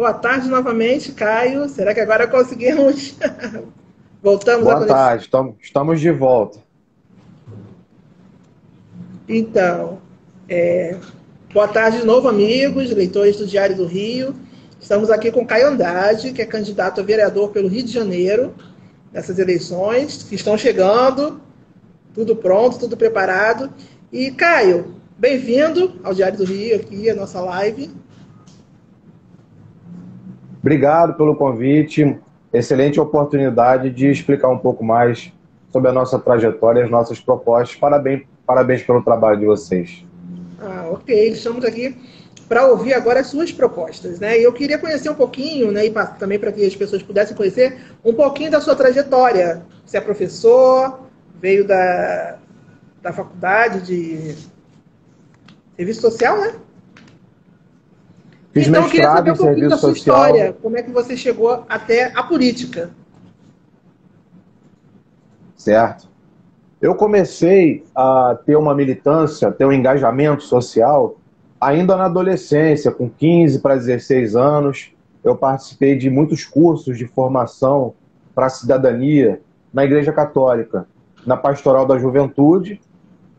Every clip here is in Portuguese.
Boa tarde novamente, Caio. Será que agora conseguimos? Voltamos à Boa conexão. tarde, estamos de volta. Então, boa tarde de novo, amigos, leitores do Diário do Rio. Estamos aqui com Caio Andrade, que é candidato a vereador pelo Rio de Janeiro, nessas eleições que estão chegando, tudo pronto, tudo preparado. E, Caio, bem-vindo ao Diário do Rio, aqui, a nossa live. Obrigado pelo convite. Excelente oportunidade de explicar um pouco mais sobre a nossa trajetória e as nossas propostas. Parabéns pelo trabalho de vocês. Ok, estamos aqui para ouvir agora as suas propostas, né? E eu queria conhecer um pouquinho, né, e também para que as pessoas pudessem conhecer um pouquinho da sua trajetória. Você é professor, veio da faculdade de serviço social, né? Fiz Então eu queria mestrado saber em um pouquinho da serviço sua social, história, como é que você chegou até a política. certo? Eu comecei a ter uma militância, ter um engajamento social ainda na adolescência, com 15 para 16 anos. Eu participei de muitos cursos de formação para a cidadania na Igreja Católica, na Pastoral da Juventude.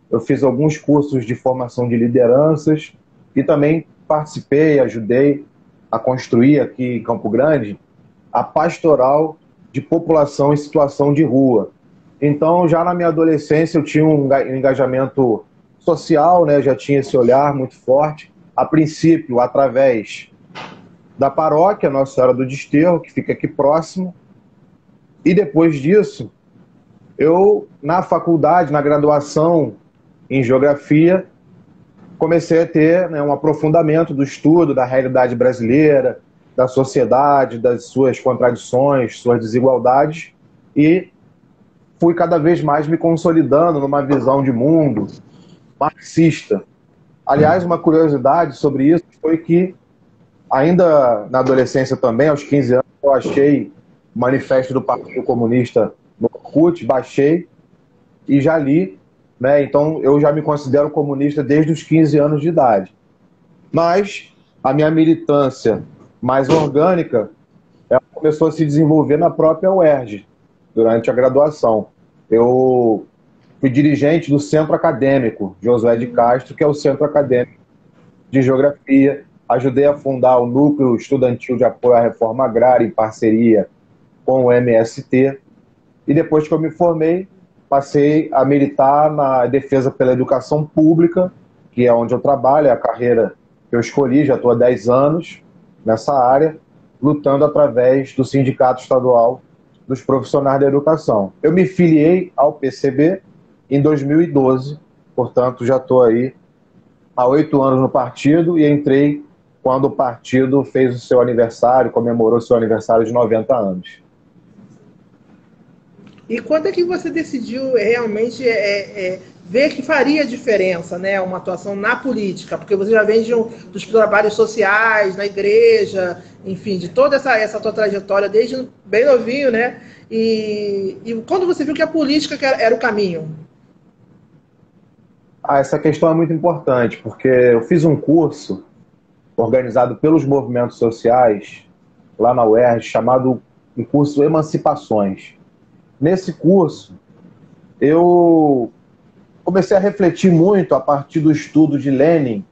Eu fiz alguns cursos de formação de lideranças e também participei, ajudei a construir aqui em Campo Grande a pastoral de população em situação de rua. Então, já na minha adolescência, eu tinha um engajamento social, né? Já tinha esse olhar muito forte. A princípio, através da paróquia Nossa Senhora do Desterro, que fica aqui próximo. E depois disso, eu, na faculdade, na graduação em Geografia, comecei a ter, né, um aprofundamento do estudo da realidade brasileira, da sociedade, das suas contradições, suas desigualdades, e fui cada vez mais me consolidando numa visão de mundo marxista. Aliás, uma curiosidade sobre isso foi que, ainda na adolescência também, aos 15 anos, eu achei o manifesto do Partido Comunista no Orkut, baixei e já li, né? Então eu já me considero comunista desde os 15 anos de idade. Mas a minha militância mais orgânica, ela começou a se desenvolver na própria UERJ, durante a graduação. Eu fui dirigente do Centro Acadêmico Josué de Castro, que é o Centro Acadêmico de Geografia. Ajudei a fundar o Núcleo Estudantil de Apoio à Reforma Agrária, em parceria com o MST. E depois que eu me formei, passei a militar na defesa pela educação pública, que é onde eu trabalho, é a carreira que eu escolhi, já estou há 10 anos nessa área, lutando através do Sindicato Estadual dos Profissionais da Educação. Eu me filiei ao PCB em 2012, portanto já estou aí há 8 anos no partido e entrei quando o partido fez o seu aniversário, comemorou o seu aniversário de 90 anos. E quando é que você decidiu realmente ver que faria diferença, né, uma atuação na política? Porque você já vem dos trabalhos sociais, na igreja, enfim, de toda essa tua trajetória desde bem novinho, né? E quando você viu que a política era o caminho? Essa questão é muito importante, porque eu fiz um curso organizado pelos movimentos sociais lá na UERJ, chamado um curso Emancipações. Nesse curso, eu comecei a refletir muito a partir do estudo de Lenin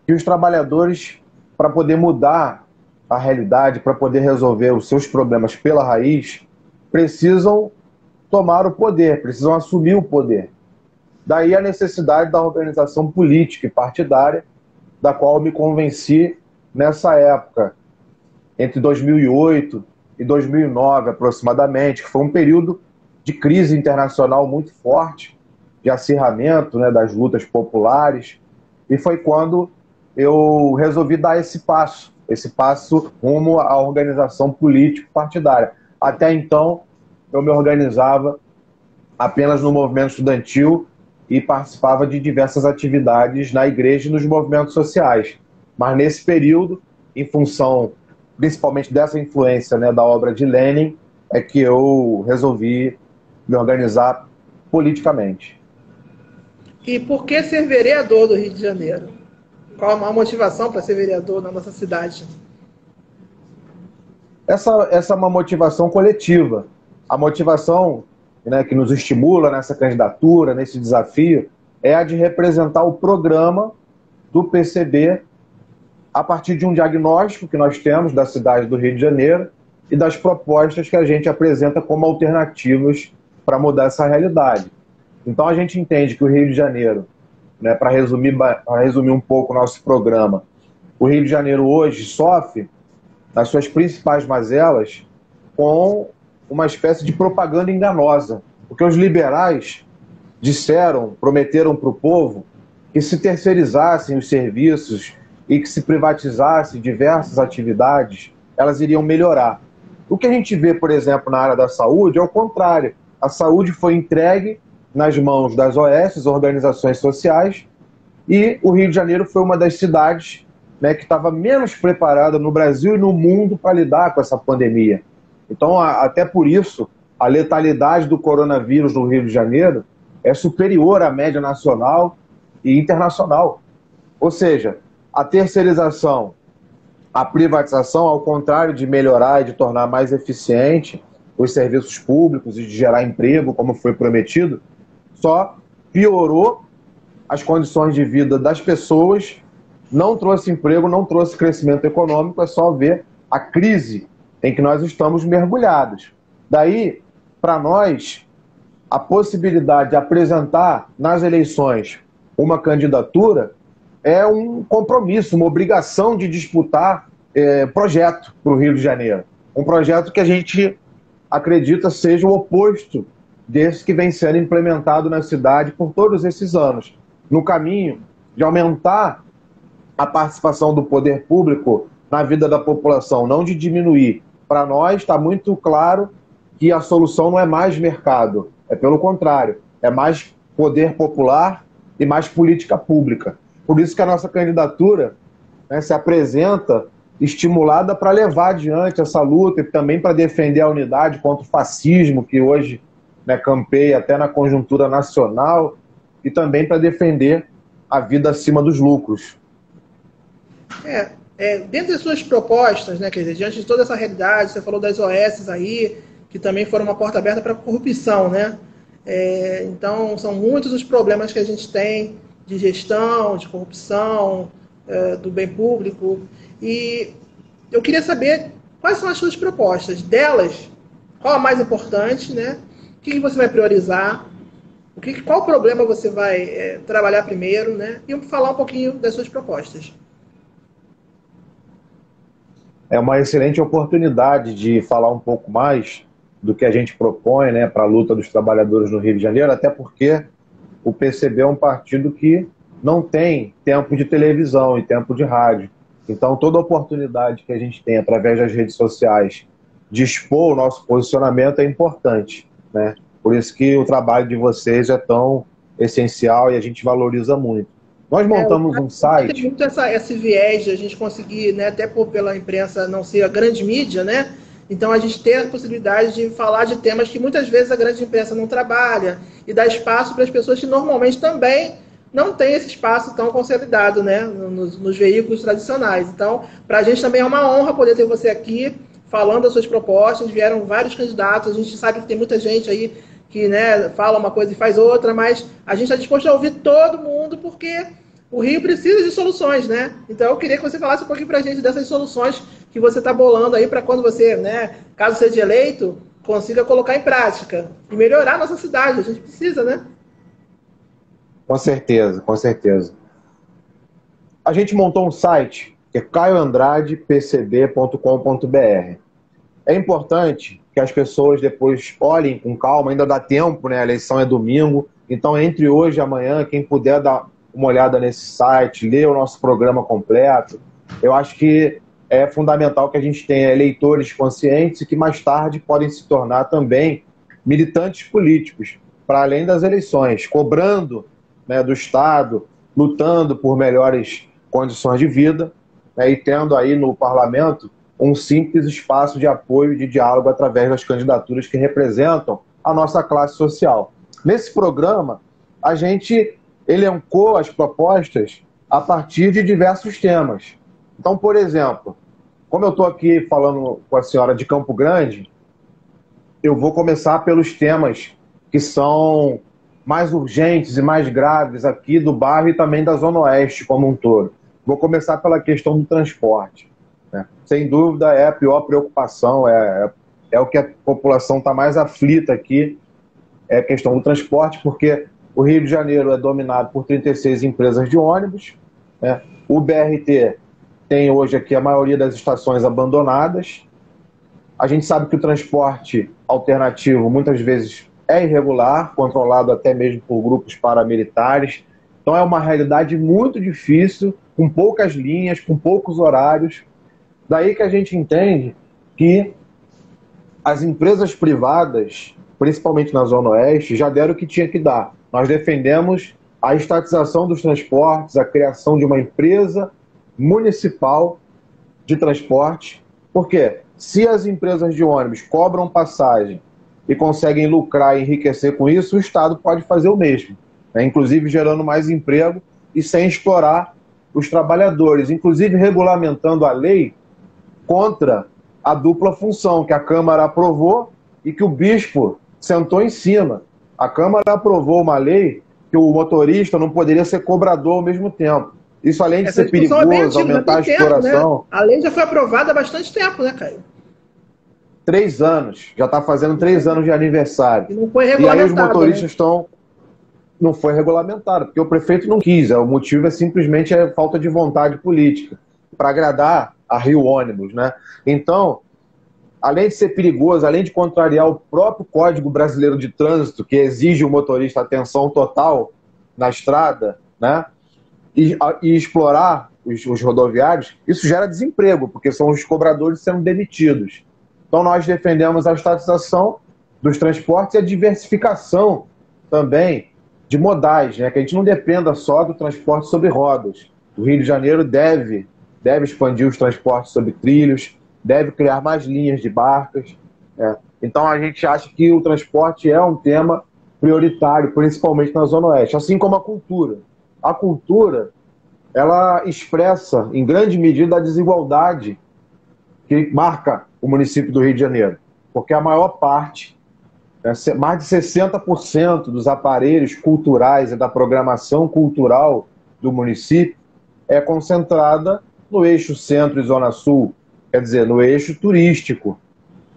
que os trabalhadores, para poder mudar a realidade, para poder resolver os seus problemas pela raiz, precisam tomar o poder, precisam assumir o poder. Daí a necessidade da organização política e partidária, da qual eu me convenci nessa época, entre 2008 e 2009 aproximadamente, que foi um período de crise internacional muito forte, de acirramento, né, das lutas populares, e foi quando eu resolvi dar esse passo rumo à organização político-partidária. Até então, eu me organizava apenas no movimento estudantil e participava de diversas atividades na igreja e nos movimentos sociais. Mas nesse período, em função principalmente dessa influência, né, da obra de Lenin, é que eu resolvi me organizar politicamente. E por que ser vereador do Rio de Janeiro? Qual a motivação para ser vereador na nossa cidade? essa é uma motivação coletiva. A motivação, né, que nos estimula nessa candidatura, nesse desafio, é a de representar o programa do PCB a partir de um diagnóstico que nós temos da cidade do Rio de Janeiro e das propostas que a gente apresenta como alternativas para mudar essa realidade. Então a gente entende que o Rio de Janeiro, né, para resumir um pouco o nosso programa, o Rio de Janeiro hoje sofre, nas suas principais mazelas, com uma espécie de propaganda enganosa. Porque os liberais prometeram para o povo que se terceirizassem os serviços e que se privatizassem diversas atividades, elas iriam melhorar. O que a gente vê, por exemplo, na área da saúde é o contrário. A saúde foi entregue nas mãos das OS, organizações sociais, e o Rio de Janeiro foi uma das cidades, né, que estava menos preparada no Brasil e no mundo para lidar com essa pandemia. Então, até por isso, a letalidade do coronavírus no Rio de Janeiro é superior à média nacional e internacional. Ou seja, a terceirização, a privatização, ao contrário de melhorar e de tornar mais eficiente os serviços públicos e de gerar emprego, como foi prometido, só piorou as condições de vida das pessoas, não trouxe emprego, não trouxe crescimento econômico, é só ver a crise em que nós estamos mergulhados. Daí, para nós, a possibilidade de apresentar nas eleições uma candidatura é um compromisso, uma obrigação de disputar projeto para o Rio de Janeiro. Um projeto que a gente acredita seja o oposto desse que vem sendo implementado na cidade por todos esses anos. No caminho de aumentar a participação do poder público na vida da população, não de diminuir. Para nós está muito claro que a solução não é mais mercado, é pelo contrário, é mais poder popular e mais política pública. Por isso que a nossa candidatura, né, se apresenta estimulada para levar adiante essa luta e também para defender a unidade contra o fascismo, que hoje, né, campeia até na conjuntura nacional, e também para defender a vida acima dos lucros. Dentro das suas propostas, né, quer dizer, diante de toda essa realidade, você falou das OS aí, que também foram uma porta aberta para a corrupção, né? Então, são muitos os problemas que a gente tem de gestão, de corrupção, do bem público. E eu queria saber quais são as suas propostas. Delas, qual a mais importante, né? O que você vai priorizar? Qual problema você vai trabalhar primeiro, né? E falar um pouquinho das suas propostas. É uma excelente oportunidade de falar um pouco mais do que a gente propõe, né, para a luta dos trabalhadores no Rio de Janeiro, até porque o PCB é um partido que não tem tempo de televisão e tempo de rádio. Então, toda oportunidade que a gente tem através das redes sociais de expor o nosso posicionamento é importante, né? Por isso que o trabalho de vocês é tão essencial e a gente valoriza muito. Nós montamos um site... Tem muito esse viés de a gente conseguir, né, até pela imprensa não ser a grande mídia, né? Então a gente tem a possibilidade de falar de temas que muitas vezes a grande imprensa não trabalha e dar espaço para as pessoas que normalmente também não têm esse espaço tão consolidado, né, nos veículos tradicionais. Então, para a gente também é uma honra poder ter você aqui falando das suas propostas. Vieram vários candidatos, a gente sabe que tem muita gente aí que, né, fala uma coisa e faz outra, mas a gente está disposto a ouvir todo mundo porque o Rio precisa de soluções, né? Então eu queria que você falasse um pouquinho para a gente dessas soluções que você está bolando aí para quando você, né, caso seja eleito, consiga colocar em prática e melhorar a nossa cidade. A gente precisa, né? Com certeza, com certeza. A gente montou um site que é caioandradepcb.com.br. É importante que as pessoas depois olhem com calma, ainda dá tempo, né? A eleição é domingo, então entre hoje e amanhã, quem puder dar uma olhada nesse site, ler o nosso programa completo, eu acho que é fundamental que a gente tenha eleitores conscientes e que mais tarde podem se tornar também militantes políticos, para além das eleições, cobrando, né, do Estado, lutando por melhores condições de vida, né, e tendo aí no parlamento um simples espaço de apoio e de diálogo através das candidaturas que representam a nossa classe social. Nesse programa, a gente elencou as propostas a partir de diversos temas. Então, por exemplo, como eu estou aqui falando com a senhora de Campo Grande, eu vou começar pelos temas que são mais urgentes e mais graves aqui do bairro e também da Zona Oeste como um todo. Vou começar pela questão do transporte, né? Sem dúvida é a pior preocupação, é o que a população está mais aflita aqui, é a questão do transporte, porque o Rio de Janeiro é dominado por 36 empresas de ônibus, né? O BRT tem hoje aqui a maioria das estações abandonadas. A gente sabe que o transporte alternativo muitas vezes é irregular, controlado até mesmo por grupos paramilitares. Então é uma realidade muito difícil, com poucas linhas, com poucos horários. Daí que a gente entende que as empresas privadas, principalmente na Zona Oeste, já deram o que tinha que dar. Nós defendemos a estatização dos transportes, a criação de uma empresa municipal de transporte. Por quê? Se as empresas de ônibus cobram passagem e conseguem lucrar e enriquecer com isso, o Estado pode fazer o mesmo, né? Inclusive gerando mais emprego e sem explorar os trabalhadores, inclusive regulamentando a lei contra a dupla função que a Câmara aprovou e que o bispo sentou em cima. A Câmara aprovou uma lei que o motorista não poderia ser cobrador ao mesmo tempo. Isso, além de ser perigoso, aumentar a exploração... Né? A lei já foi aprovada há bastante tempo, né, Caio? 3 anos. Já está fazendo 3 anos de aniversário. E não foi regulamentado. E aí os motoristas né? estão... Não foi regulamentado, porque o prefeito não quis. O motivo é simplesmente a falta de vontade política para agradar a Rio Ônibus, né? Então, além de ser perigoso, além de contrariar o próprio Código Brasileiro de Trânsito, que exige o motorista atenção total na estrada, né? E explorar os rodoviários, isso gera desemprego, porque são os cobradores sendo demitidos. Então nós defendemos a estatização dos transportes e a diversificação também de modais, né? Que a gente não dependa só do transporte sobre rodas. O Rio de Janeiro deve expandir os transportes sobre trilhos, deve criar mais linhas de barcas, né? Então a gente acha que o transporte é um tema prioritário, principalmente na Zona Oeste, assim como a cultura. A cultura, ela expressa, em grande medida, a desigualdade que marca o município do Rio de Janeiro. Porque a maior parte, mais de 60% dos aparelhos culturais e da programação cultural do município é concentrada no eixo centro e zona sul, quer dizer, no eixo turístico.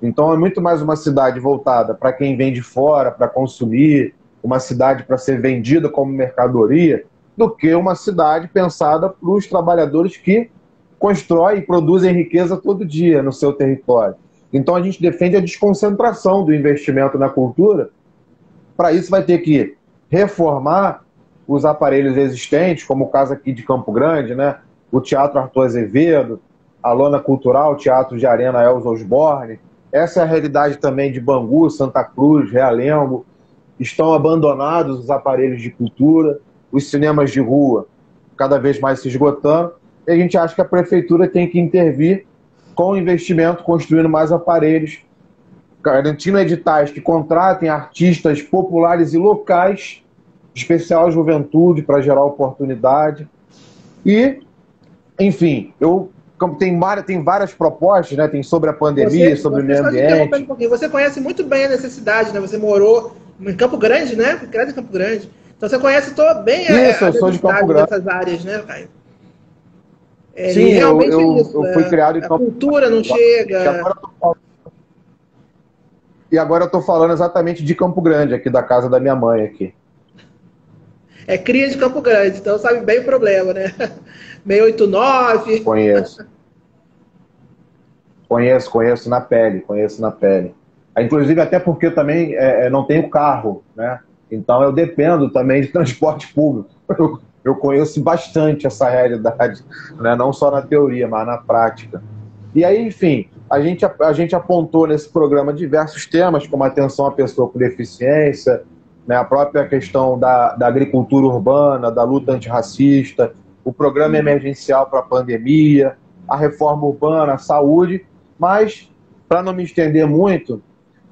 Então é muito mais uma cidade voltada para quem vem de fora, para consumir, uma cidade para ser vendida como mercadoria, do que uma cidade pensada para os trabalhadores que constroem e produzem riqueza todo dia no seu território. Então a gente defende a desconcentração do investimento na cultura. Para isso vai ter que reformar os aparelhos existentes, como o caso aqui de Campo Grande, né? O Teatro Arthur Azevedo, a Lona Cultural, o Teatro de Arena Elza Osborne. Essa é a realidade também de Bangu, Santa Cruz, Realengo. Estão abandonados os aparelhos de cultura, os cinemas de rua cada vez mais se esgotando. E a gente acha que a prefeitura tem que intervir com investimento, construindo mais aparelhos, garantindo editais que contratem artistas populares e locais, especial juventude, para gerar oportunidade. E, enfim, tem várias propostas, né? Tem sobre a pandemia, sobre o meio ambiente. Você conhece muito bem a necessidade, né? Você morou em Campo Grande, né? Criado em Campo Grande. Então você conhece bem a necessidade dessas áreas, né, Caio? Sim, eu fui criado em Campo Grande. A cultura não chega... E agora eu estou falando exatamente de Campo Grande, aqui da casa da minha mãe aqui. É cria de Campo Grande, então sabe bem o problema, né? 689. Conheço na pele, Inclusive até porque eu também não tenho carro, né? Então eu dependo também de transporte público. Eu conheço bastante essa realidade, né? Não só na teoria, mas na prática. E aí, enfim, a gente apontou nesse programa diversos temas, como a atenção à pessoa com deficiência, né? A própria questão da agricultura urbana, da luta antirracista, o programa emergencial para a pandemia, a reforma urbana, a saúde. Mas, para não me estender muito,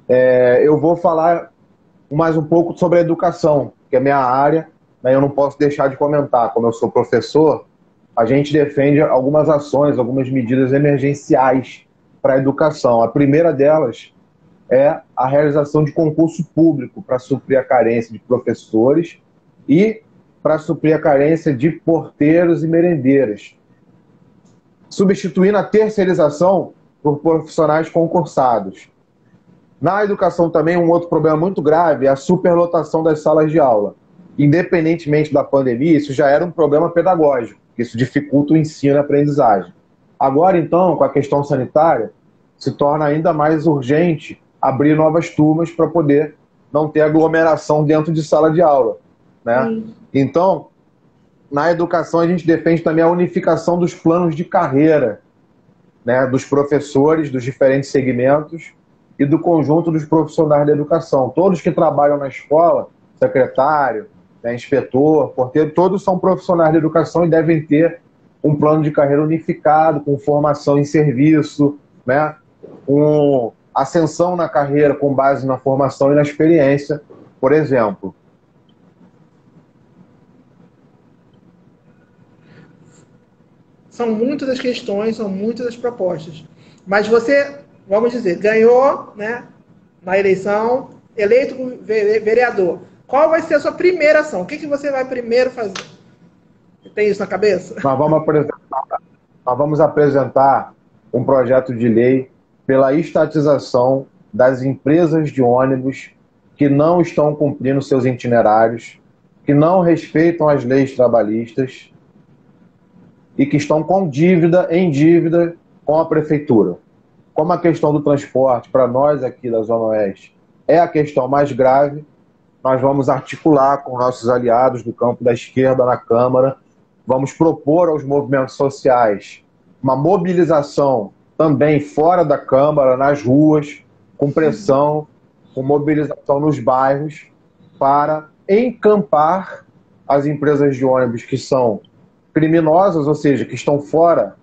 eu vou falar mais um pouco sobre a educação, que é minha área, né? Eu não posso deixar de comentar, como eu sou professor, a gente defende algumas ações, algumas medidas emergenciais para a educação. A primeira delas é a realização de concurso público para suprir a carência de professores e para suprir a carência de porteiros e merendeiras, substituindo a terceirização por profissionais concursados. Na educação também, um outro problema muito grave é a superlotação das salas de aula. Independentemente da pandemia, isso já era um problema pedagógico, isso dificulta o ensino e a aprendizagem. Agora, então, com a questão sanitária, se torna ainda mais urgente abrir novas turmas para poder não ter aglomeração dentro de sala de aula, né? Então, na educação, a gente defende também a unificação dos planos de carreira, né, dos professores, dos diferentes segmentos e do conjunto dos profissionais da educação. Todos que trabalham na escola, secretário, né, inspetor, porteiro, todos são profissionais da educação e devem ter um plano de carreira unificado, com formação em serviço, né, com ascensão na carreira com base na formação e na experiência, por exemplo. São muitas as questões, são muitas as propostas. Mas você, vamos dizer, ganhou, né, na eleição, eleito vereador. Qual vai ser a sua primeira ação? O que você vai primeiro fazer? Tem isso na cabeça? Nós vamos apresentar um projeto de lei pela estatização das empresas de ônibus que não estão cumprindo seus itinerários, que não respeitam as leis trabalhistas e que estão em dívida com a prefeitura. Como a questão do transporte, para nós aqui da Zona Oeste, é a questão mais grave, nós vamos articular com nossos aliados do campo da esquerda na Câmara, vamos propor aos movimentos sociais uma mobilização também fora da Câmara, nas ruas, com pressão, com mobilização nos bairros, para encampar as empresas de ônibus que são criminosas, ou seja, que estão fora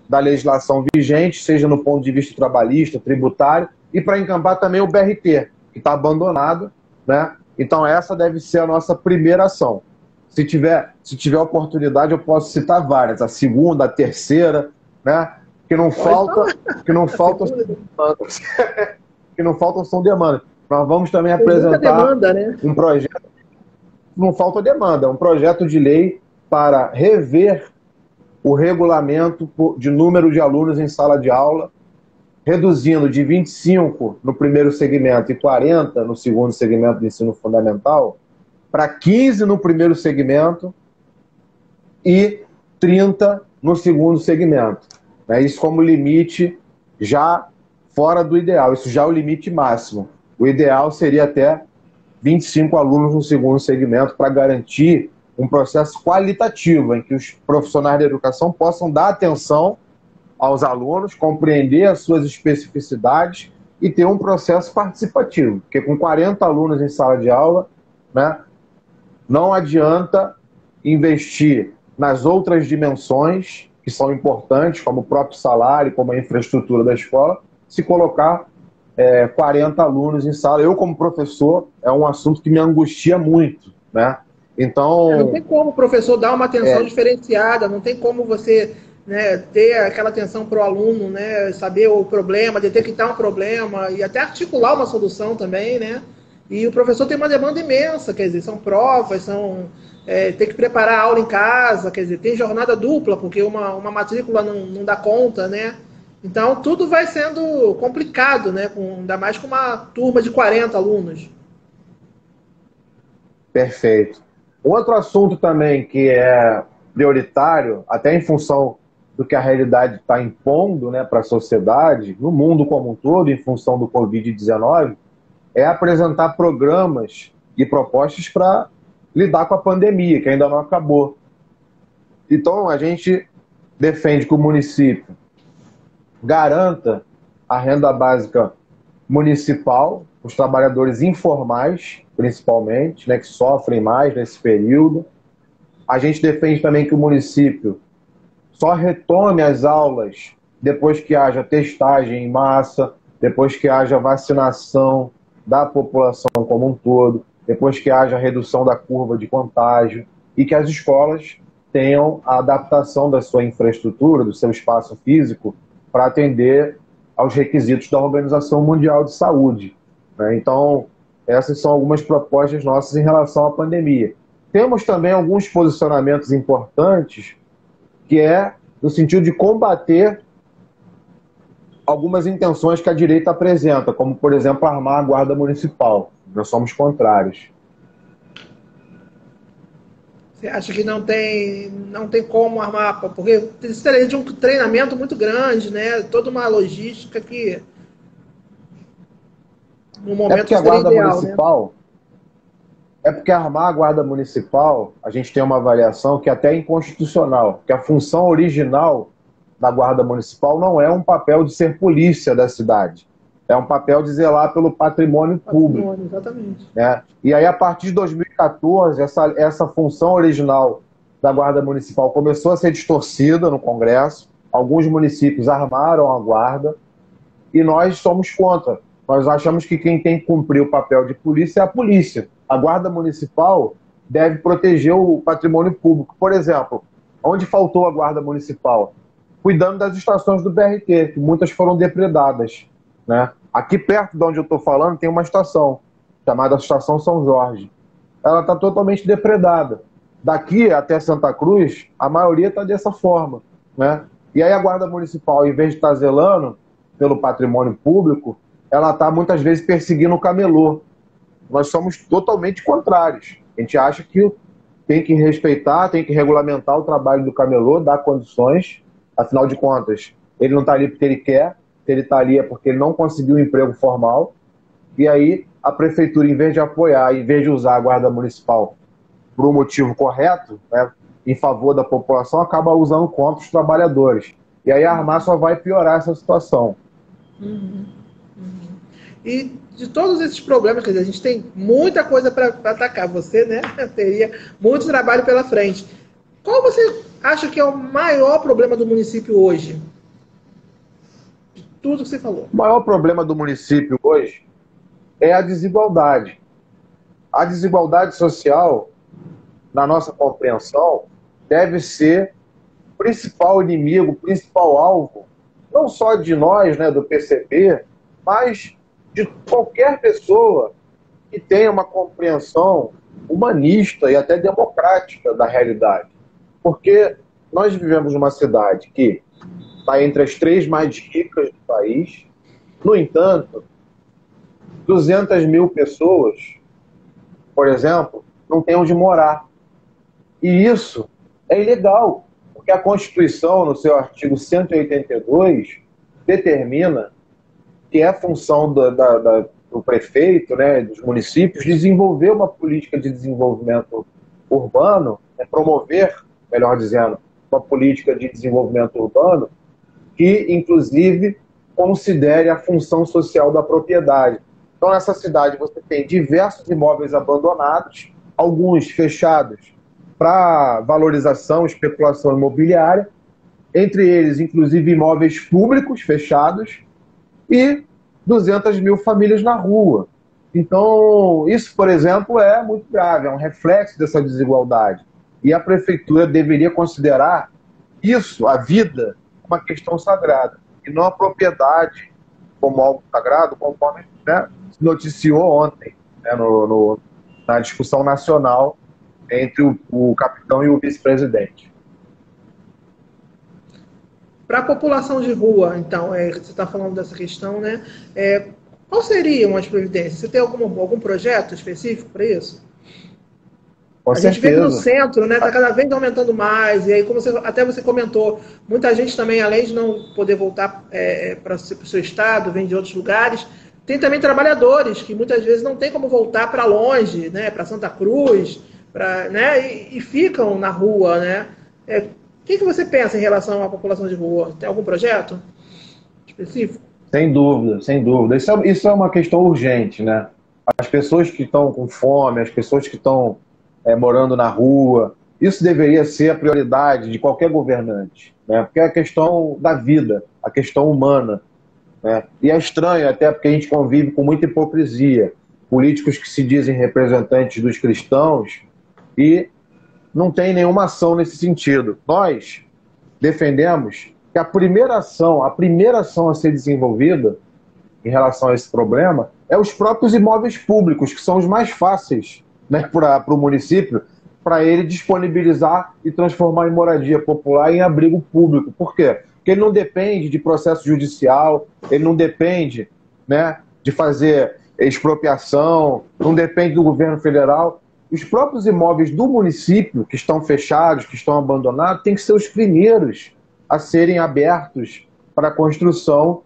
da legislação vigente, seja no ponto de vista trabalhista, tributário, e para encampar também o BRT, que está abandonado, né? Então essa deve ser a nossa primeira ação. Se tiver oportunidade, eu posso citar várias, a segunda, a terceira, né? Que não faltam são demandas. Nós vamos também apresentar demanda, né? Um projeto, não falta demanda, um projeto de lei para rever o regulamento de número de alunos em sala de aula, reduzindo de 25 no primeiro segmento e 40 no segundo segmento de ensino fundamental, para 15 no primeiro segmento e 30 no segundo segmento. Isso como limite já fora do ideal, isso já é o limite máximo. O ideal seria até 25 alunos no segundo segmento para garantir um processo qualitativo em que os profissionais da educação possam dar atenção aos alunos, compreender as suas especificidades e ter um processo participativo. Porque com 40 alunos em sala de aula, né, não adianta investir nas outras dimensões que são importantes, como o próprio salário, como a infraestrutura da escola, se colocar 40 alunos em sala. Eu, como professor, é um assunto que me angustia muito, né? Então, não tem como o professor dar uma atenção diferenciada, não tem como você, né, ter aquela atenção para o aluno, né, saber o problema, detectar um problema e até articular uma solução também, né? E o professor tem uma demanda imensa, quer dizer, são provas, tem que preparar a aula em casa, quer dizer, tem jornada dupla, porque uma matrícula não dá conta, né? Então, tudo vai sendo complicado, né? Ainda mais com uma turma de 40 alunos. Perfeito. Outro assunto também que é prioritário, até em função do que a realidade está impondo, né, para a sociedade, no mundo como um todo, em função do Covid-19, é apresentar programas e propostas para lidar com a pandemia, que ainda não acabou. Então, a gente defende que o município garanta a renda básica municipal, os trabalhadores informais, principalmente, né, que sofrem mais nesse período. A gente defende também que o município só retome as aulas depois que haja testagem em massa, depois que haja vacinação da população como um todo, depois que haja redução da curva de contágio e que as escolas tenham a adaptação da sua infraestrutura, do seu espaço físico, para atender aos requisitos da Organização Mundial de Saúde, né? Então, essas são algumas propostas nossas em relação à pandemia. Temos também alguns posicionamentos importantes, que é no sentido de combater algumas intenções que a direita apresenta, como, por exemplo, armar a Guarda Municipal. Nós somos contrários. Você acha que não tem como armar? Porque precisaria de um treinamento muito grande, né? Toda uma logística que no momento porque a seria Guarda ideal, Municipal, né? É porque armar a Guarda Municipal, a gente tem uma avaliação que até é inconstitucional, que a função original da Guarda Municipal não é um papel de ser polícia da cidade, é um papel de zelar pelo patrimônio público. Exatamente. Né? E aí, a partir de 2014, essa função original da Guarda Municipal começou a ser distorcida no Congresso, alguns municípios armaram a Guarda, e nós somos contra. Nós achamos que quem tem que cumprir o papel de polícia é a polícia. A Guarda Municipal deve proteger o patrimônio público. Por exemplo, onde faltou a Guarda Municipal? Cuidando das estações do BRT, que muitas foram depredadas, né? Aqui perto de onde eu estou falando tem uma estação, chamada Estação São Jorge. Ela está totalmente depredada. Daqui até Santa Cruz, a maioria está dessa forma, né? E aí a Guarda Municipal, em vez de estar zelando pelo patrimônio público, ela está muitas vezes perseguindo o camelô. Nós somos totalmente contrários. A gente acha que tem que respeitar, tem que regulamentar o trabalho do camelô, dar condições. Afinal de contas, ele não está ali porque ele quer, ele está ali é porque ele não conseguiu um emprego formal. E aí a prefeitura, em vez de apoiar, em vez de usar a Guarda Municipal por um motivo correto, né, em favor da população, acaba usando contra os trabalhadores. E aí a armar só vai piorar essa situação. E de todos esses problemas, quer dizer, a gente tem muita coisa para atacar. Você, né, teria muito trabalho pela frente. Qual você acha que é o maior problema do município hoje? De tudo que você falou. O maior problema do município hoje é a desigualdade. A desigualdade social, na nossa compreensão, deve ser o principal inimigo, o principal alvo, não só de nós, né, do PCB, mas de qualquer pessoa que tenha uma compreensão humanista e até democrática da realidade. Porque nós vivemos numa cidade que está entre as 3 mais ricas do país. No entanto, 200 mil pessoas, por exemplo, não têm onde morar. E isso é ilegal, porque a Constituição, no seu artigo 182, determina que é função do prefeito, né, dos municípios, desenvolver uma política de desenvolvimento urbano, né, promover, melhor dizendo, uma política de desenvolvimento urbano que, inclusive, considere a função social da propriedade. Então, nessa cidade, você tem diversos imóveis abandonados, alguns fechados para valorização, especulação imobiliária, entre eles, inclusive, imóveis públicos fechados, e 200 mil famílias na rua. Então, isso, por exemplo, é muito grave, é um reflexo dessa desigualdade. E a prefeitura deveria considerar isso, a vida, uma questão sagrada, e não a propriedade como algo sagrado, conforme, né, se noticiou ontem, né, na discussão nacional entre o capitão e o vice-presidente. Para a população de rua, então, você está falando dessa questão, né? Qual seriam as providências? Você tem algum projeto específico para isso? Com certeza. Gente vê que no centro, né, está cada vez aumentando mais, e aí, como até você comentou, muita gente também, além de não poder voltar para o seu estado, vem de outros lugares, tem também trabalhadores que muitas vezes não tem como voltar para longe, né, para Santa Cruz, né, e ficam na rua, né? O que você pensa em relação à população de rua? Tem algum projeto específico? Sem dúvida, sem dúvida. Isso é uma questão urgente, né? As pessoas que estão com fome, as pessoas que estão morando na rua, isso deveria ser a prioridade de qualquer governante, né? Porque é a questão da vida, a questão humana, né? E é estranho até porque a gente convive com muita hipocrisia. Políticos que se dizem representantes dos cristãos e não tem nenhuma ação nesse sentido. Nós defendemos que a primeira ação a ser desenvolvida em relação a esse problema é os próprios imóveis públicos, que são os mais fáceis, né, para o município, para ele disponibilizar e transformar em moradia popular em abrigo público. Por quê? Porque ele não depende de processo judicial, ele não depende, né, de fazer expropriação, não depende do governo federal. Os próprios imóveis do município, que estão fechados, que estão abandonados, têm que ser os primeiros a serem abertos para a construção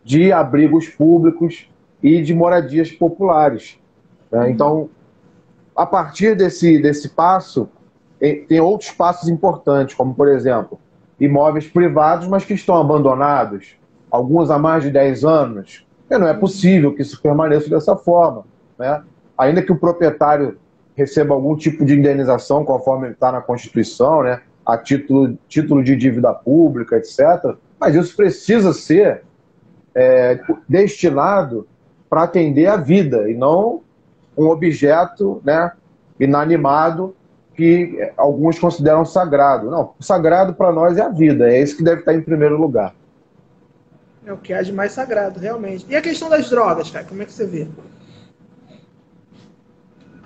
de abrigos públicos e de moradias populares. Então, a partir desse passo, tem outros passos importantes, como, por exemplo, imóveis privados, mas que estão abandonados, alguns há mais de 10 anos. E não é possível que isso permaneça dessa forma, né? Ainda que o proprietário receba algum tipo de indenização, conforme está na Constituição, né, a título de dívida pública, etc., mas isso precisa ser destinado para atender a vida, e não um objeto, né, inanimado que alguns consideram sagrado. Não, o sagrado para nós é a vida, é isso que deve estar em primeiro lugar. É o que há de mais sagrado, realmente. E a questão das drogas, cara, como é que você vê?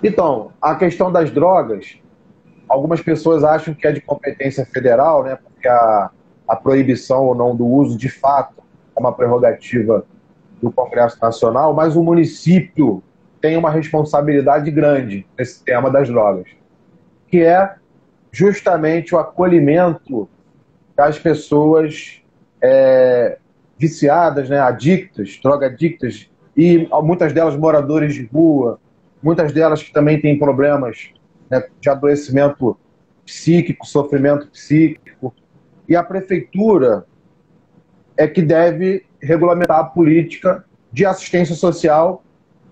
Então, a questão das drogas, algumas pessoas acham que é de competência federal, né, porque a proibição ou não do uso, de fato, é uma prerrogativa do Congresso Nacional, mas o município tem uma responsabilidade grande nesse tema das drogas, que é justamente o acolhimento das pessoas viciadas, né, adictas, drogadictas, e muitas delas moradores de rua, muitas delas que também têm problemas, né, de adoecimento psíquico, sofrimento psíquico. E a prefeitura é que deve regulamentar a política de assistência social,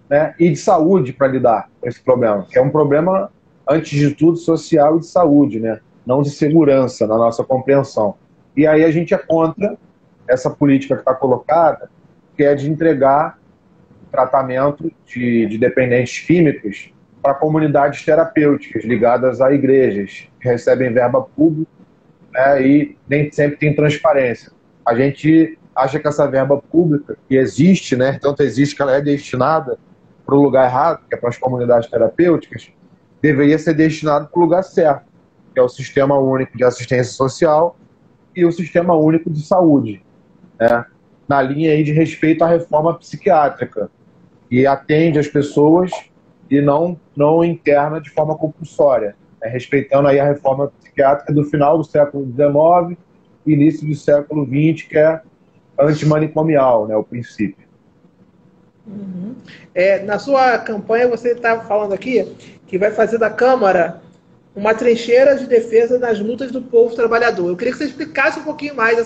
né, e de saúde para lidar com esse problema, que é um problema, antes de tudo, social e de saúde, né, não de segurança, na nossa compreensão. E aí a gente é contra essa política que está colocada, que é de entregar tratamento de dependentes químicos para comunidades terapêuticas ligadas a igrejas, que recebem verba pública, né, e nem sempre tem transparência. A gente acha que essa verba pública, que existe, né, tanto existe que ela é destinada para o lugar errado, que é para as comunidades terapêuticas, deveria ser destinada para o lugar certo, que é o Sistema Único de Assistência Social e o Sistema Único de Saúde, né, na linha aí de respeito à reforma psiquiátrica, e atende as pessoas e não interna de forma compulsória, né, respeitando aí a reforma psiquiátrica do final do século XIX e início do século XX, que é antimanicomial, né, o princípio. Uhum. Na sua campanha, você estava falando aqui que vai fazer da Câmara uma trincheira de defesa das lutas do povo trabalhador. Eu queria que você explicasse um pouquinho mais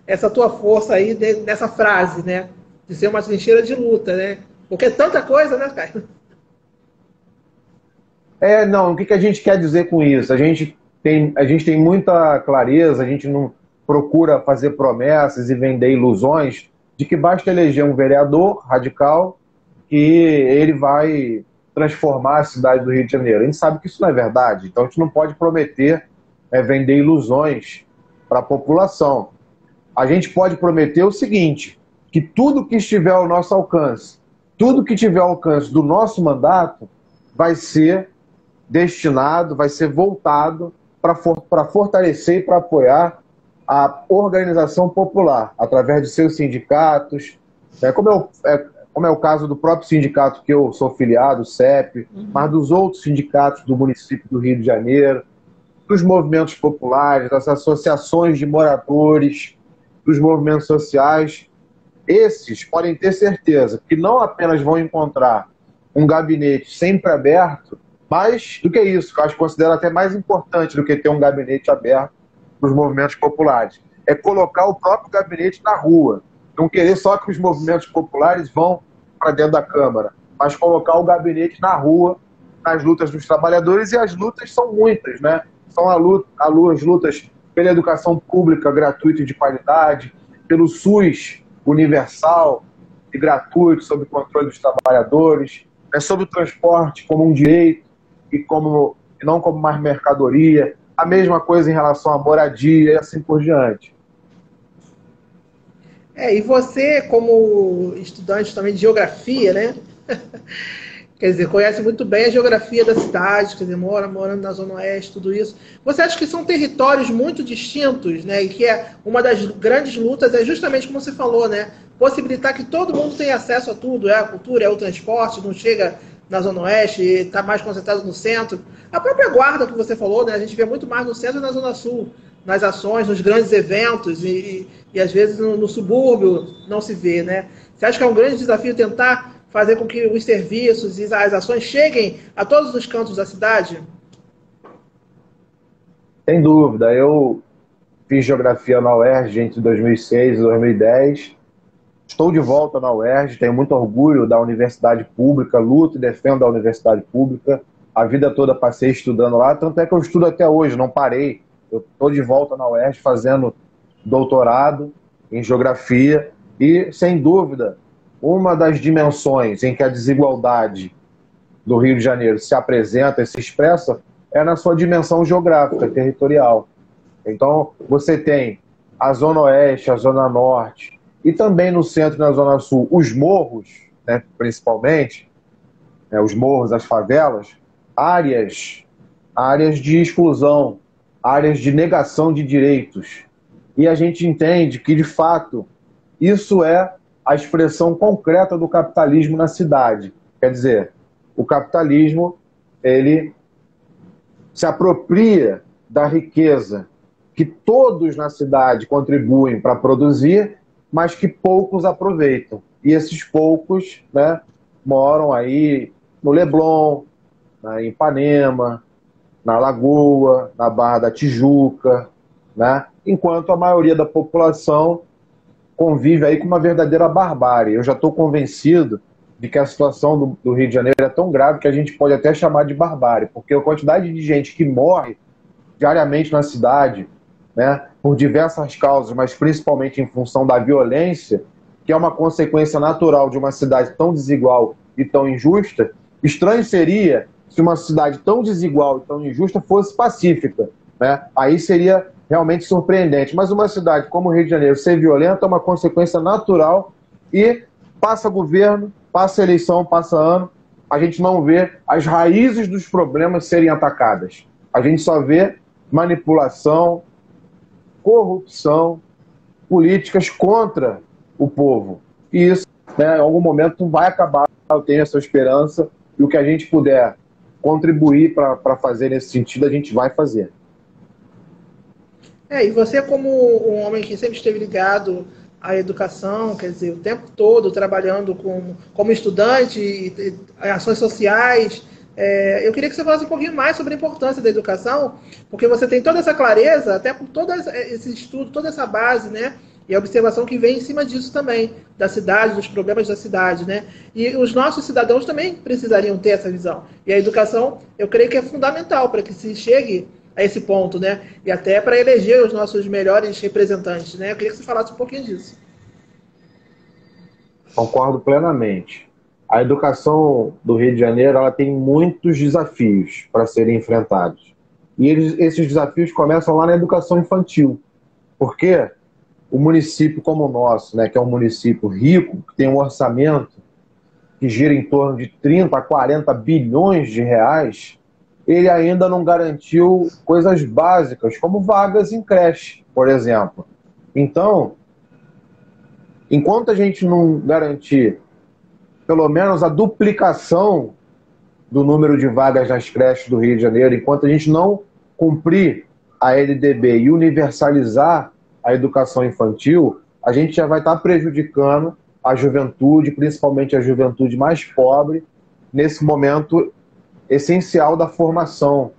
essa tua força aí nessa frase, né? De ser uma trincheira de luta, né? Porque é tanta coisa, né, Caio? Não, o que a gente quer dizer com isso? A gente tem muita clareza, a gente não procura fazer promessas e vender ilusões de que basta eleger um vereador radical que ele vai transformar a cidade do Rio de Janeiro. A gente sabe que isso não é verdade, então a gente não pode prometer vender ilusões para a população. A gente pode prometer o seguinte, que tudo que estiver ao nosso alcance, tudo que tiver ao alcance do nosso mandato vai ser destinado, vai ser voltado para fortalecer e para apoiar a organização popular, através de seus sindicatos, né, como é o caso do próprio sindicato que eu sou filiado, o CEP, mas dos outros sindicatos do município do Rio de Janeiro, dos movimentos populares, das associações de moradores, dos movimentos sociais. Esses podem ter certeza que não apenas vão encontrar um gabinete sempre aberto, mas do que isso, que eu acho que considero até mais importante do que ter um gabinete aberto para os movimentos populares, é colocar o próprio gabinete na rua. Não querer só que os movimentos populares vão para dentro da Câmara, mas colocar o gabinete na rua, nas lutas dos trabalhadores, e as lutas são muitas, né? São as lutas pela educação pública gratuita e de qualidade, pelo SUS universal e gratuito, sob controle dos trabalhadores, sobre o transporte como um direito e como e não como mais mercadoria. A mesma coisa em relação à moradia e assim por diante. E você, como estudante também de geografia, né? Quer dizer, conhece muito bem a geografia da cidade, quer dizer, morando na Zona Oeste, tudo isso. Você acha que são territórios muito distintos, né? E que uma das grandes lutas é justamente como você falou, né? Possibilitar que todo mundo tenha acesso a tudo, a cultura, o transporte, não chega na Zona Oeste, está mais concentrado no centro. A própria guarda que você falou, né? A gente vê muito mais no centro e na Zona Sul, nas ações, nos grandes eventos, e às vezes no subúrbio não se vê, né? Você acha que é um grande desafio tentar fazer com que os serviços e as ações cheguem a todos os cantos da cidade? Sem dúvida. Eu fiz geografia na UERJ entre 2006 e 2010. Estou de volta na UERJ, tenho muito orgulho da universidade pública, luto e defendo a universidade pública. A vida toda passei estudando lá, tanto é que eu estudo até hoje, não parei. Eu estou de volta na UERJ fazendo doutorado em geografia e, sem dúvida, uma das dimensões em que a desigualdade do Rio de Janeiro se apresenta e se expressa é na sua dimensão geográfica, territorial. Então, você tem a Zona Oeste, a Zona Norte, e também no centro e na Zona Sul, os morros, né, principalmente, os morros, as favelas, áreas de exclusão, áreas de negação de direitos. E a gente entende que, de fato, isso é a expressão concreta do capitalismo na cidade. Quer dizer, o capitalismo, ele se apropria da riqueza que todos na cidade contribuem para produzir, mas que poucos aproveitam. E esses poucos, né, moram aí no Leblon, em Ipanema, na Lagoa, na Barra da Tijuca, né, enquanto a maioria da população convive aí com uma verdadeira barbárie. Eu já estou convencido de que a situação do Rio de Janeiro é tão grave que a gente pode até chamar de barbárie, porque a quantidade de gente que morre diariamente na cidade, né, por diversas causas, mas principalmente em função da violência, que é uma consequência natural de uma cidade tão desigual e tão injusta. Estranho seria se uma cidade tão desigual e tão injusta fosse pacífica, né? Aí seria realmente surpreendente. Mas uma cidade como o Rio de Janeiro ser violenta é uma consequência natural e passa governo, passa eleição, passa ano, a gente não vê as raízes dos problemas serem atacadas. A gente só vê manipulação, corrupção, políticas contra o povo. E isso, né, em algum momento, vai acabar. Eu tenho essa esperança e o que a gente puder contribuir para fazer nesse sentido, a gente vai fazer. E você, como um homem que sempre esteve ligado à educação, quer dizer, o tempo todo trabalhando como estudante, em ações sociais, eu queria que você falasse um pouquinho mais sobre a importância da educação, porque você tem toda essa clareza, até por todo esse estudo, toda essa base, né? E a observação que vem em cima disso também, da cidade, dos problemas da cidade, né? E os nossos cidadãos também precisariam ter essa visão. E a educação, eu creio que é fundamental para que se chegue a esse ponto, né? E até para eleger os nossos melhores representantes, né? Eu queria que você falasse um pouquinho disso. Concordo plenamente. A educação do Rio de Janeiro, ela tem muitos desafios para serem enfrentados. E esses desafios começam lá na educação infantil. Porque o município como o nosso, né, que é um município rico, que tem um orçamento que gira em torno de 30 a 40 bilhões de reais, ele ainda não garantiu coisas básicas, como vagas em creche, por exemplo. Então, enquanto a gente não garantir pelo menos a duplicação do número de vagas nas creches do Rio de Janeiro, enquanto a gente não cumprir a LDB e universalizar a educação infantil, a gente já vai estar prejudicando a juventude, principalmente a juventude mais pobre, nesse momento essencial da formação,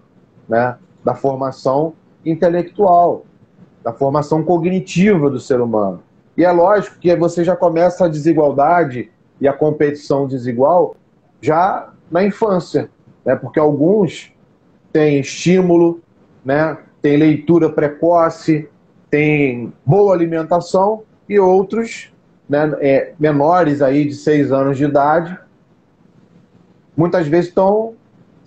né? Da formação intelectual, da formação cognitiva do ser humano. E é lógico que você já começa a desigualdade e a competição desigual já na infância, né? Porque alguns têm estímulo, né? Têm leitura precoce, têm boa alimentação, e outros, né, menores aí de 6 anos de idade, muitas vezes estão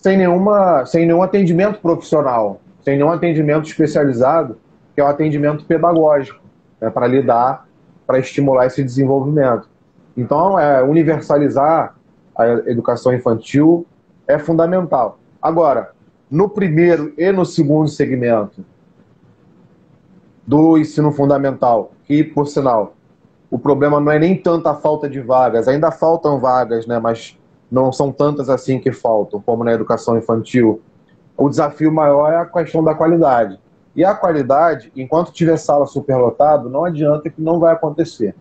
sem nenhum atendimento profissional, sem nenhum atendimento especializado, que é o atendimento pedagógico, né, para lidar, para estimular esse desenvolvimento. Então, universalizar a educação infantil é fundamental. Agora, no primeiro e no segundo segmento do ensino fundamental, que, por sinal, o problema não é nem tanto a falta de vagas, ainda faltam vagas, né, mas não são tantas assim que faltam, como na educação infantil. O desafio maior é a questão da qualidade. E a qualidade, enquanto tiver sala superlotado, não adianta que não vai acontecer.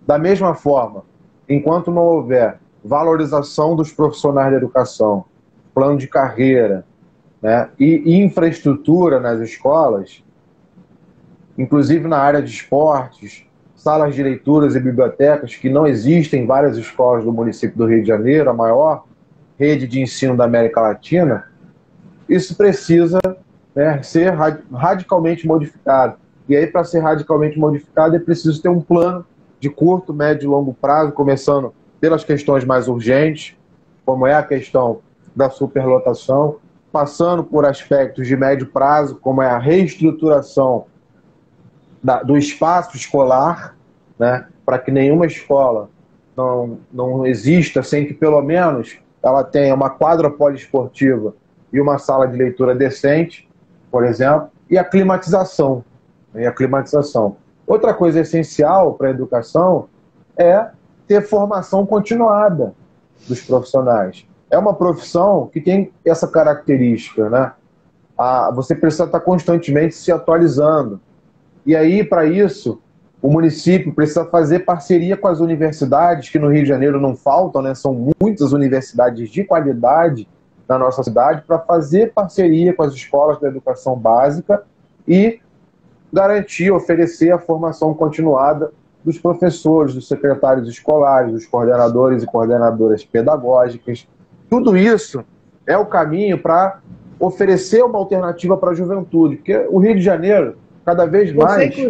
Da mesma forma, enquanto não houver valorização dos profissionais da educação, plano de carreira, né, e infraestrutura nas escolas, inclusive na área de esportes, salas de leituras e bibliotecas, que não existem em várias escolas do município do Rio de Janeiro, a maior rede de ensino da América Latina, isso precisa, né, ser radicalmente modificado. E aí, para ser radicalmente modificado, é preciso ter um plano de curto, médio e longo prazo, começando pelas questões mais urgentes, como é a questão da superlotação, passando por aspectos de médio prazo, como é a reestruturação do espaço escolar, né, para que nenhuma escola não exista sem que pelo menos ela tenha uma quadra poliesportiva e uma sala de leitura decente, por exemplo, e a climatização. Outra coisa essencial para a educação é ter formação continuada dos profissionais. É uma profissão que tem essa característica, né? Você precisa estar constantemente se atualizando. E aí, para isso, o município precisa fazer parceria com as universidades, que no Rio de Janeiro não faltam, né? São muitas universidades de qualidade na nossa cidade, para fazer parceria com as escolas da educação básica e garantir, oferecer a formação continuada dos professores, dos secretários escolares, dos coordenadores e coordenadoras pedagógicas. Tudo isso é o caminho para oferecer uma alternativa para a juventude, porque o Rio de Janeiro, cada vez mais... Você,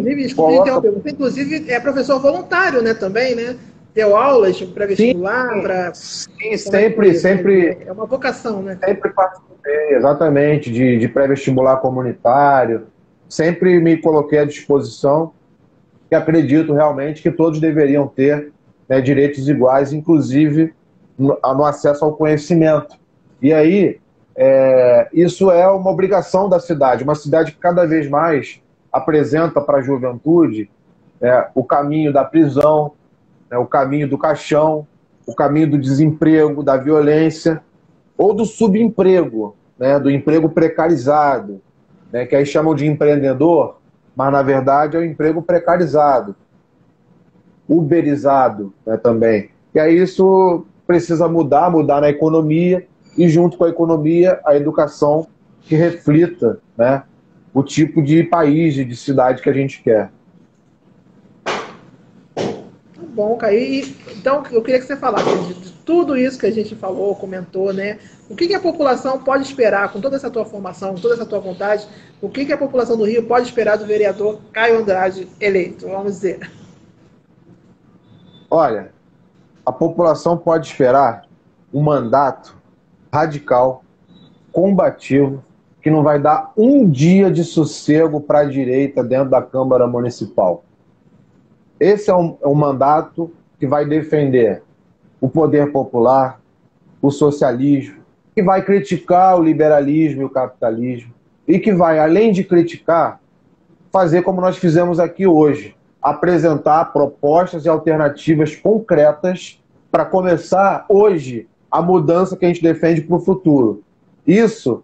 inclusive, é professor voluntário, né, também, né? Deu aulas pré-vestibular para... Sim, sempre... É uma vocação, né? Sempre participei, exatamente, de pré-vestibular comunitário. Sempre me coloquei à disposição e acredito realmente que todos deveriam ter, né, direitos iguais, inclusive no acesso ao conhecimento. E aí, isso é uma obrigação da cidade, uma cidade que cada vez mais apresenta para a juventude o caminho da prisão, o caminho do caixão, o caminho do desemprego, da violência, ou do subemprego, né, do emprego precarizado, né, que aí chamam de empreendedor, mas na verdade é o emprego precarizado, uberizado, né, também. E aí isso precisa mudar na economia, e junto com a economia, a educação que reflita, né, o tipo de país, de cidade que a gente quer. Bom, Caio. Então, eu queria que você falasse de tudo isso que a gente falou, comentou, né? O que a população pode esperar, com toda essa tua formação, com toda essa tua vontade, o que a população do Rio pode esperar do vereador Caio Andrade eleito, vamos dizer? Olha, a população pode esperar um mandato radical, combativo, que não vai dar um dia de sossego para a direita dentro da Câmara Municipal. Esse é um mandato que vai defender o poder popular, o socialismo, que vai criticar o liberalismo e o capitalismo, e que vai, além de criticar, fazer como nós fizemos aqui hoje, apresentar propostas e alternativas concretas para começar hoje a mudança que a gente defende para o futuro. Isso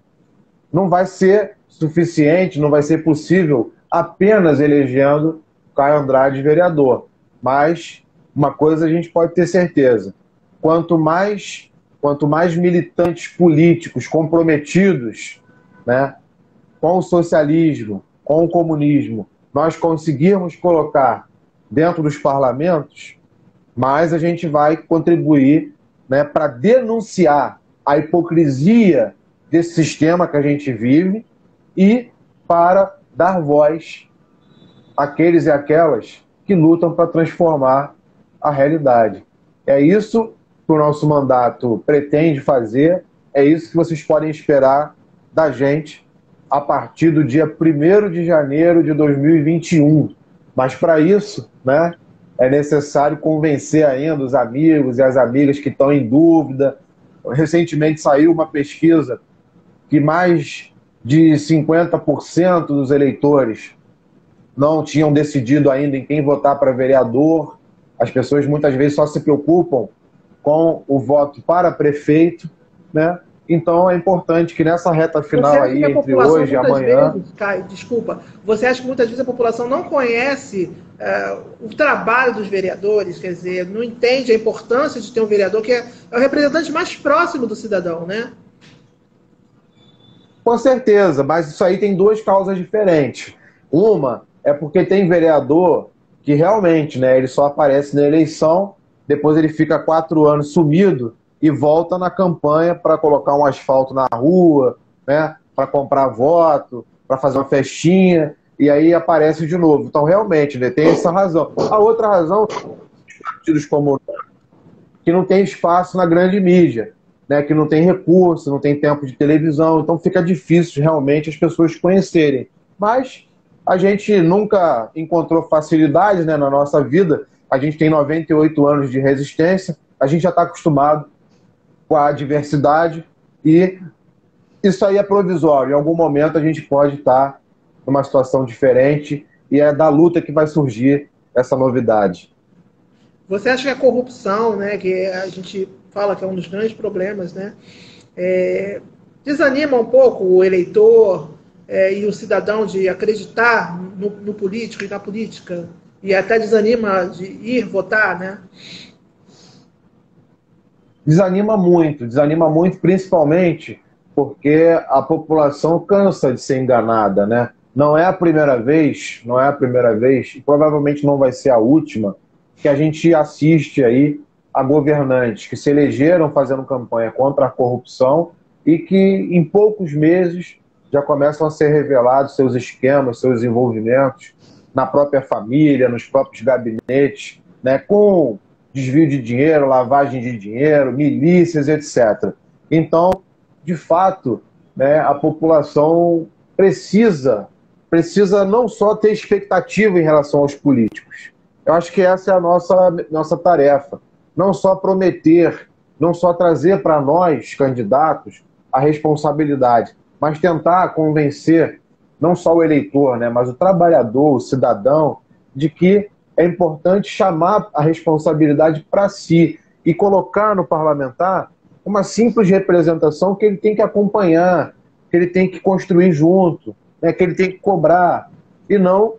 não vai ser suficiente, não vai ser possível apenas elegendo Caio Andrade vereador. Mas uma coisa a gente pode ter certeza: quanto mais militantes políticos comprometidos, né, com o socialismo, com o comunismo, nós conseguirmos colocar dentro dos parlamentos, mais a gente vai contribuir, né, para denunciar a hipocrisia desse sistema que a gente vive e para dar voz àqueles e aquelas que lutam para transformar a realidade. É isso que o nosso mandato pretende fazer, é isso que vocês podem esperar da gente a partir do dia 1º de janeiro de 2021. Mas para isso, né, é necessário convencer ainda os amigos e as amigas que estão em dúvida. Recentemente saiu uma pesquisa que mais de 50% dos eleitores não tinham decidido ainda em quem votar para vereador. As pessoas muitas vezes só se preocupam com o voto para prefeito, né? Então é importante que nessa reta final aí, entre hoje e amanhã... Desculpa, você acha que muitas vezes a população não conhece o trabalho dos vereadores, quer dizer, não entende a importância de ter um vereador que é o representante mais próximo do cidadão, né? Com certeza, mas isso aí tem duas causas diferentes. Uma é porque tem vereador que realmente, né, ele só aparece na eleição, depois ele fica 4 anos sumido e volta na campanha para colocar um asfalto na rua, né, para comprar voto, para fazer uma festinha, e aí aparece de novo. Então, realmente, né, tem essa razão. A outra razão, os partidos como que não tem espaço na grande mídia, né, que não tem recurso, não tem tempo de televisão, então fica difícil realmente as pessoas conhecerem. Mas a gente nunca encontrou facilidade, né, na nossa vida. A gente tem 98 anos de resistência, a gente já está acostumado com a diversidade e isso aí é provisório. Em algum momento a gente pode estar numa situação diferente e é da luta que vai surgir essa novidade. Você acha que a corrupção, né, que a gente fala que é um dos grandes problemas, né, desanima um pouco o eleitor e o cidadão de acreditar no político e na política, e até desanima de ir votar, né? Desanima muito, principalmente porque a população cansa de ser enganada, né? Não é a primeira vez, e provavelmente não vai ser a última, que a gente assiste aí a governantes que se elegeram fazendo campanha contra a corrupção e que em poucos meses já começam a ser revelados seus esquemas, seus envolvimentos na própria família, nos próprios gabinetes, né, com desvio de dinheiro, lavagem de dinheiro, milícias, etc. Então, de fato, né, a população precisa não só ter expectativa em relação aos políticos. Eu acho que essa é a nossa tarefa. Não só prometer, não só trazer para nós, candidatos, a responsabilidade, mas tentar convencer não só o eleitor, né, mas o trabalhador, o cidadão, de que é importante chamar a responsabilidade para si e colocar no parlamentar uma simples representação que ele tem que acompanhar, que ele tem que construir junto, né, que ele tem que cobrar, e não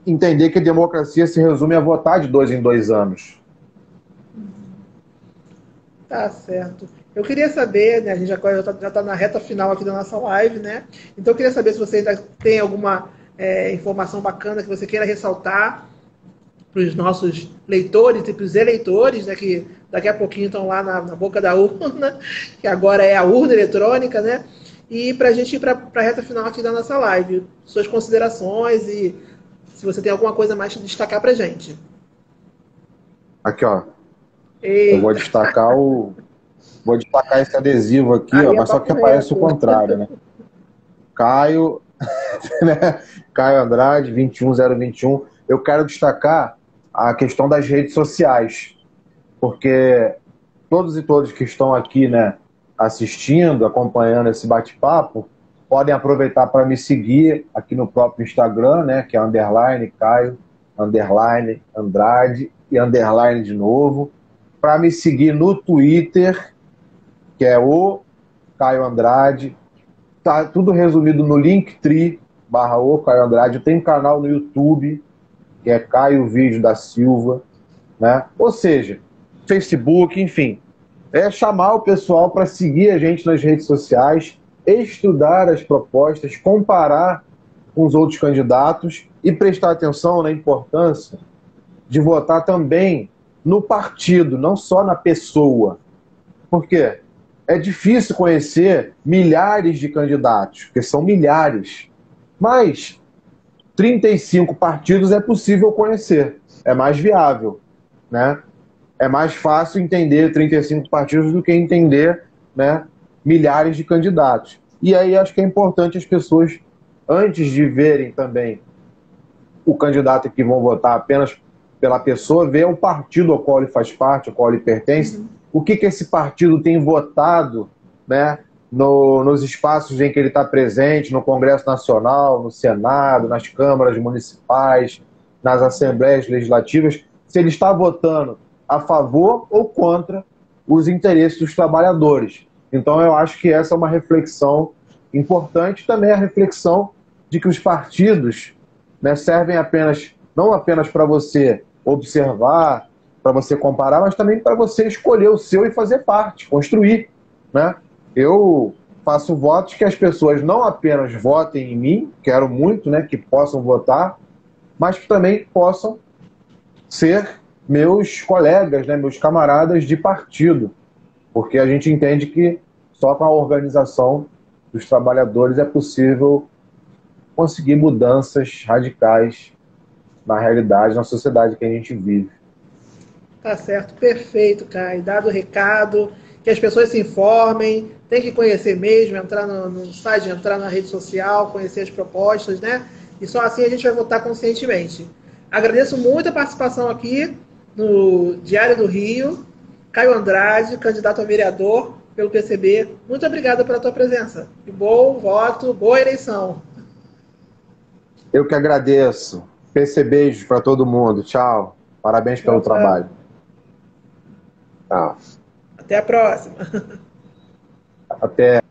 entender que a democracia se resume a votar de 2 em 2 anos. Tá certo. Eu queria saber, né, a gente já está na reta final aqui da nossa live, né? Então eu queria saber se você ainda tem alguma informação bacana que você queira ressaltar para os nossos leitores e para os eleitores, né, que daqui a pouquinho estão lá na boca da urna, que agora é a urna eletrônica, né? E para a gente ir para a reta final aqui da nossa live, suas considerações e se você tem alguma coisa mais para destacar para a gente. Aqui, ó. Eita. Eu vou destacar esse adesivo aqui, ó, mas só que aparece o contrário, né? Caio, né? Caio Andrade, 21021. Eu quero destacar a questão das redes sociais, porque todos e todas que estão aqui, né, assistindo, acompanhando esse bate-papo, podem aproveitar para me seguir aqui no próprio Instagram, né, que é _Caio, _Andrade e _ de novo, para me seguir no Twitter, que é o Caio Andrade. Tá tudo resumido no Linktree /o Caio Andrade. Eu tenho um canal no YouTube, que é Caio Vídeo da Silva, né? Ou seja, Facebook, enfim. É chamar o pessoal para seguir a gente nas redes sociais, estudar as propostas, comparar com os outros candidatos e prestar atenção na importância de votar também no partido, não só na pessoa. Por quê? É difícil conhecer milhares de candidatos, porque são milhares. Mas 35 partidos é possível conhecer, é mais viável, né? É mais fácil entender 35 partidos do que entender, né, milhares de candidatos. E aí acho que é importante as pessoas, antes de verem também o candidato que vão votar apenas pela pessoa, ver o partido ao qual ele faz parte, ao qual ele pertence, o que esse partido tem votado, né, nos espaços em que ele está presente, no Congresso Nacional, no Senado, nas câmaras municipais, nas assembleias legislativas, se ele está votando a favor ou contra os interesses dos trabalhadores. Então eu acho que essa é uma reflexão importante, também a reflexão de que os partidos, né, servem não apenas para você observar, para você comparar, mas também para você escolher o seu e fazer parte, construir, né? Eu faço votos que as pessoas não apenas votem em mim, quero muito, né, que possam votar, mas que também possam ser meus colegas, né, meus camaradas de partido, porque a gente entende que só com a organização dos trabalhadores é possível conseguir mudanças radicais na realidade, na sociedade que a gente vive. Tá certo, perfeito, Caio. Dado o recado, que as pessoas se informem, tem que conhecer mesmo, entrar no site, entrar na rede social, conhecer as propostas, né? E só assim a gente vai votar conscientemente. Agradeço muito a participação aqui no Diário do Rio. Caio Andrade, candidato a vereador pelo PCB. Muito obrigado pela tua presença. E bom voto, boa eleição. Eu que agradeço. PC beijo para todo mundo. Tchau. Parabéns pelo trabalho. Tchau. Até a próxima. Até.